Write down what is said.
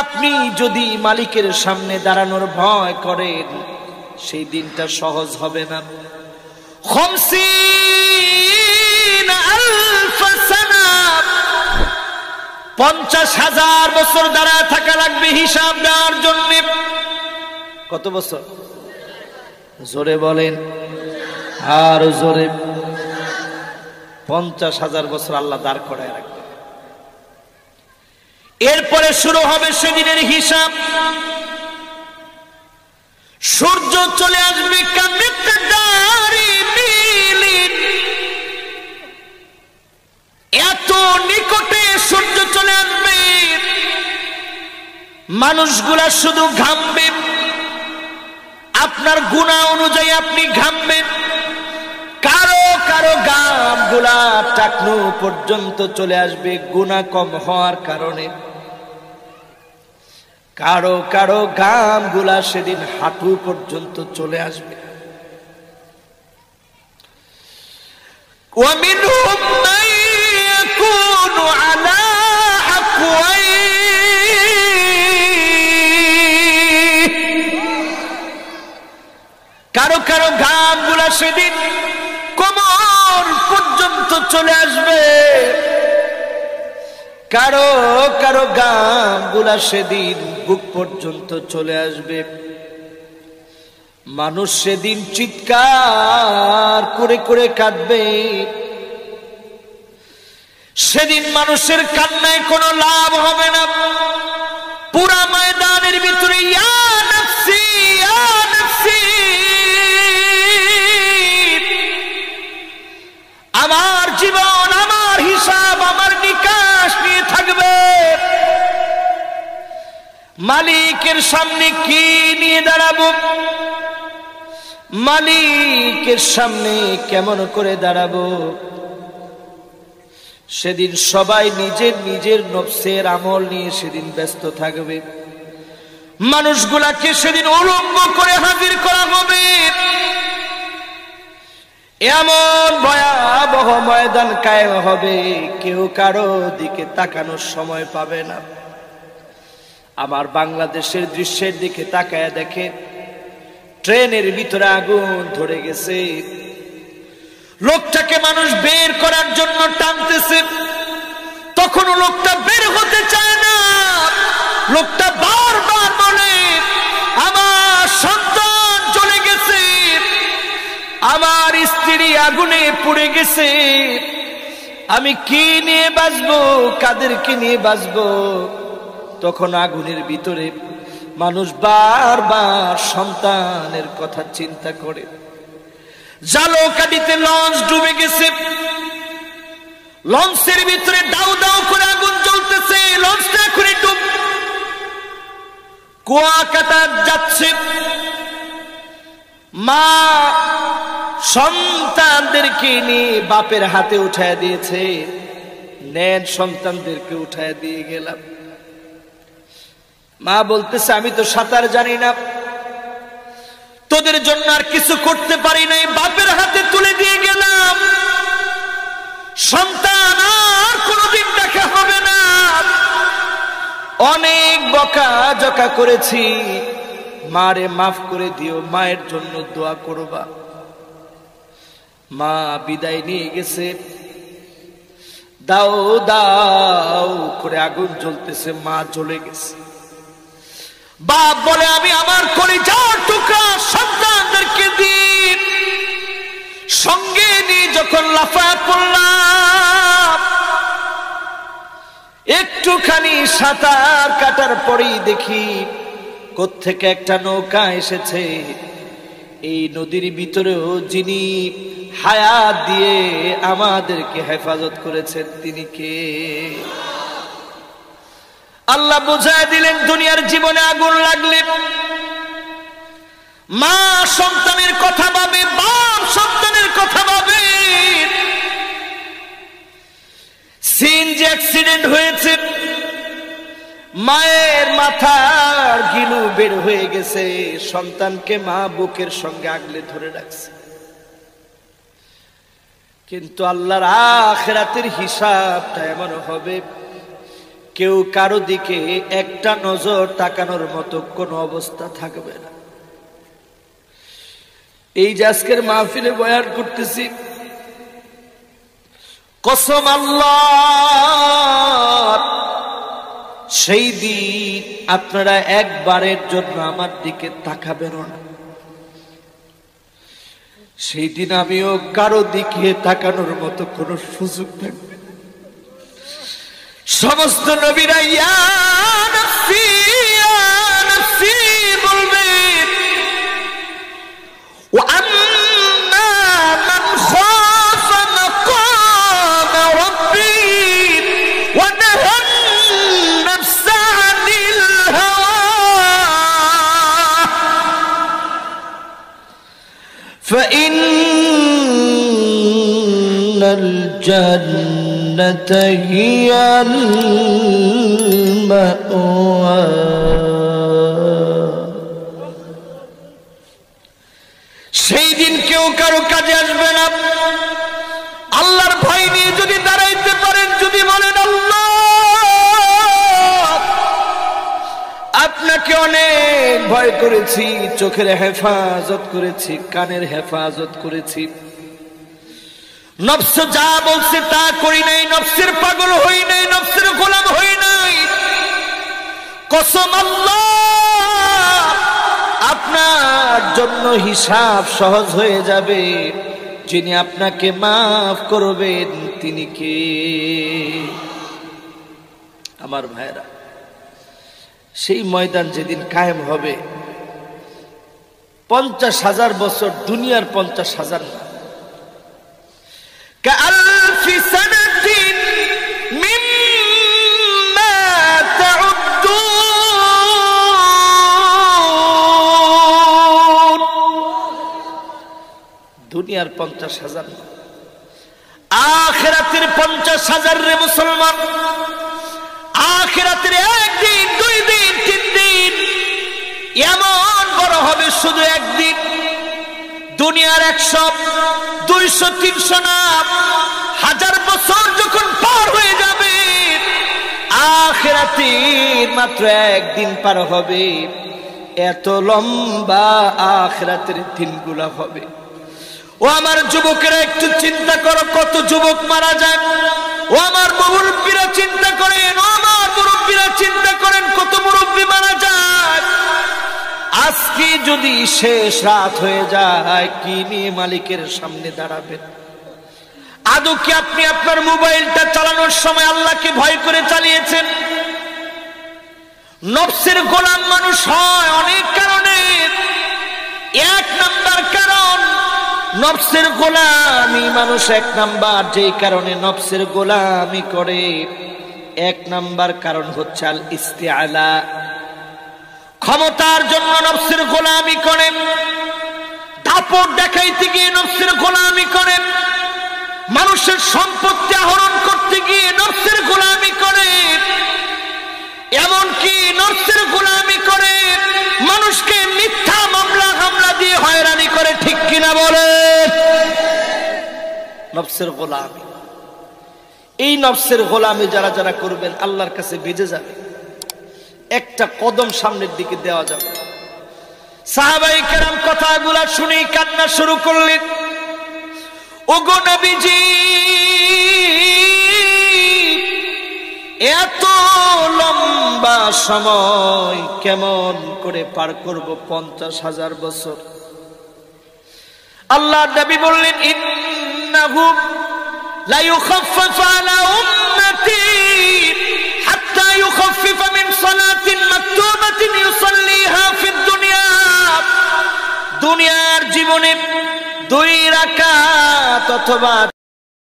আপনি যদি মালিকের সামনে দাঁড়ানোর ভয় করেন, সেই দিনটা সহজ হবে না। 50,000 বছর দাঁড়ায় থাকা লাগবে হিসাব দেওয়ার জন্য। কত বছর? জোরে বলেন, আর জোরে। 50,000 বছর আল্লাহ দাঁড় করায় রাখবে। এরপরে শুরু হবে সেদিনের হিসাব। সূর্য চলে আসবে এত নিকটে সূর্য চলে আসবে, মানুষগুলা শুধু ঘামবে। আপনার গুনাহ অনুযায়ী আপনি ঘামবেন। কারো কারো ঘাম গুলা টাকনু পর্যন্ত চলে আসবে গুনাহ কম হওয়ার কারণে। কারো কারো ঘাম গুলা সেদিন হাঁটু পর্যন্ত চলে আসবে। ومنهم من يكون على حقويه কারো কারো ঘাম গুলা সেদিন কোমর পর্যন্ত চলে আসবে। কারো কারো ঘাম গুলা সেদিন বুক পর্যন্ত চলে আসবে। মানুষ সেদিন চিৎকার করে করে কাঁদবে। সেদিন মানুষের কান্নায় কোনো লাভ হবে না। পুরা ময়দানের ভিতরে ইয়া নাফসি ইয়া নাফসি, আমার জীবন, আমার হিসাব, আমার নিকাশ নিয়ে থাকবে। মালিকের সামনে কি নিয়ে দাঁড়াবো? মালিকের সামনে কেমন করে দাঁড়াবো? সেদিন সবাই নিজের নিজের নফসের আমল নিয়ে সেদিন ব্যস্ত থাকবে। মানুষগুলাকে সেদিন উলঙ্গ করে হাজির করা হবে। এমন ভয়াবহ ময়দান কায়েম হবে, কেউ কারো দিকে তাকানোর সময় পাবে না। আমার বাংলাদেশের দৃশ্যের দিকে তাকায় দেখে, ট্রেনের ভিতরে আগুন ধরে গেছে। লোকটাকে মানুষ বের করার জন্য টানতেছে, তখনও লোকটা বের হতে চায় না। লোকটা বারবার বলে, আমার সন্তান চলে গেছে, আমার স্ত্রী আগুনে পুড়ে গেছে, আমি কি নিয়ে বাঁচবো, কাদেরকে নিয়ে বাঁচবো? তখন আগুনের ভিতরে মানুষ বারবার সন্তানের কথা চিন্তা করে। জালকাঠিতে লঞ্চ ডুবে গেছে, লঞ্চের ভিতরে দাউ দাউ করে আগুন জ্বলতেছে, লঞ্চটা এখনই ডুব। কুয়াকাটা যাচ্ছে, মা সন্তানদেরকে নিয়ে বাপের হাতে উঠায় দিয়েছে, নেন সন্তানদেরকে উঠায় দিয়ে গেলাম। মা বলতেছে, আমি তো সাঁতার জানি না, তোদের জন্য আর কিছু করতে পারি নাই, বাপের হাতে তুলে দিয়ে গেলাম। সন্তান আর কোনোদিন দেখা হবে না। অনেক বকা জকা করেছি, মারে মাফ করে দিও, মায়ের জন্য দোয়া করবা। মা বিদায় নিয়ে গেছে, দাও দাও করে আগুন জ্বলতেছে, মা চলে গেছে। বাপ বলে, আমি আমার কলিজার টুকরা সন্তানদেরকে দিই সঙ্গে নিয়ে যখন লাফায় পড়লাম, একটুখানি সাঁতার কাটার পরেই দেখি কোত্থেকে একটা নৌকা এসেছে। এই নদীর ভিতরেও যিনি হায়াত দিয়ে আমাদেরকে হেফাজত করেছেন তিনি কে? আল্লাহ বুঝায় দিলেন, দুনিয়ার জীবনে আগুন লাগলে মা সন্তানের কথা ভাবে, বাপ সন্তানের কথা ভাবে। সিএনজি অ্যাক্সিডেন্ট হয়েছে, মায়ের মাথার গিলু বের হয়ে গেছে, সন্তানকে মা বুকের সঙ্গে আগলে ধরে রাখছে। কিন্তু আল্লাহর আখিরাতের হিসাবটা এমন হবে, কেউ কারো দিকে একটা নজর তাকানোর মতো কোনো অবস্থা থাকবে না। এই যে আজকের মাহফিলে বয়ান করতেছি, কসম আল্লাহ, সেই দিন আপনারা একবারের জন্য আমার দিকে তাকাবেন না। সেই দিন আমিও কারো দিকে তাকানোর মতো কোনো সুযোগ থাকবে। সমস্ত নবীরা ইয়া নাফসি ইয়া নাফসি বলবেন, ওয়া আম্মা মান খাফা মাকাম রাব্বি ওয়া নাহা আন-নাফসা আনিল হাওয়া ফাইন্নাল জান্নাতা হিয়াল মাওয়া। সেই দিন কেউ কারো কাজে আসবে না। আল্লাহর ভয় নিয়ে যদি দাঁড়াইতে পারেন, যদি বলেন আল্লাহ আপনাকে অনেক ভয় করেছি, চোখের হেফাজত করেছি, কানের হেফাজত করেছি, নফস যা বলছে তা করি নাই, নফসের পাগল হই নাই, নফসের গোলাম হই নাই, কসম আল্লাহ আপনার জন্য হিসাব সহজ হয়ে যাবে। যিনি আপনাকে মাফ করবেন তিনি কে? আমার ভাইরা, সেই ময়দান যেদিন কায়েম হবে, 50,000 বছর, দুনিয়ার 50,000 না, كألف سنة مما تعدون। দুনিয়ার 50,000 না, আখিরাতের 50,000 রে মুসলমান। আখিরাতের একদিন, 2 দিন, 3 দিন এমন বড় হবে, শুধু একদিন। দুনিয়ার 100, 200, 300 না, 1000 বছর যখন পার হয়ে যাবে, আখিরাতের মাত্র একদিন পার হবে। এত লম্বা আখিরাতের দিনগুলো হবে। ও আমার যুবকেরা, একটু চিন্তা করো, কত যুবক মারা যায়। ও আমার মুরব্বীরা চিন্তা করেন, ও আমার মুরব্বীরা চিন্তা করেন, কত মুরব্বী মারা যায়। আজকে যদি শেষ রাত হয়ে যায়, কি নিয়ে মালিকের সামনে দাঁড়াবেন? আদৌ কি আপনি আপনার মোবাইলটা চালানোর সময় আল্লাহকে ভয় করে চালিয়েছেন? নফসের গোলাম মানুষ হয় অনেক কারণে। 1 নাম্বার কারণ, নফসের গোলামি মানুষ 1 নাম্বার যেই কারণে নফসের গোলামি করে, 1 নাম্বার কারণ হচ্ছে আল ইস্তিআলা। ক্ষমতার জন্য নফসের গোলামি করেন, দাপট দেখাইতে গিয়ে নফসের গোলামি করেন, মানুষের সম্পত্তি আহরণ করতে গিয়ে নফসের গোলামি করেন, এমনকি নফসের গোলামি করে মানুষকে মিথ্যা মামলা হামলা দিয়ে হয়রানি করে। ঠিক কিনা বলে? নফসের গোলামি। এই নফসের গোলামি যারা যারা করবেন, আল্লাহর কাছে বেজে যাবে, একটা কদম সামনের দিকে দেওয়া যাবে। সাহাবায়ে কেরাম কথাগুলা শুনেই কান্না শুরু করলেন। ওগো নবীজি, এত লম্বা সময় কেমন করে পার করব? 50,000 বছর। আল্লাহর নবী বললেন, ইন্নাহু লা ইউখাফফাফু আলা উম্মতি হাত্তা ইউখাফফিফা মিন সালাতিন মাকতুবাতিন ইউসাল্লিহা ফিদ দুনিয়া। দুনিয়ার জীবনে 2 রাকাত অথবা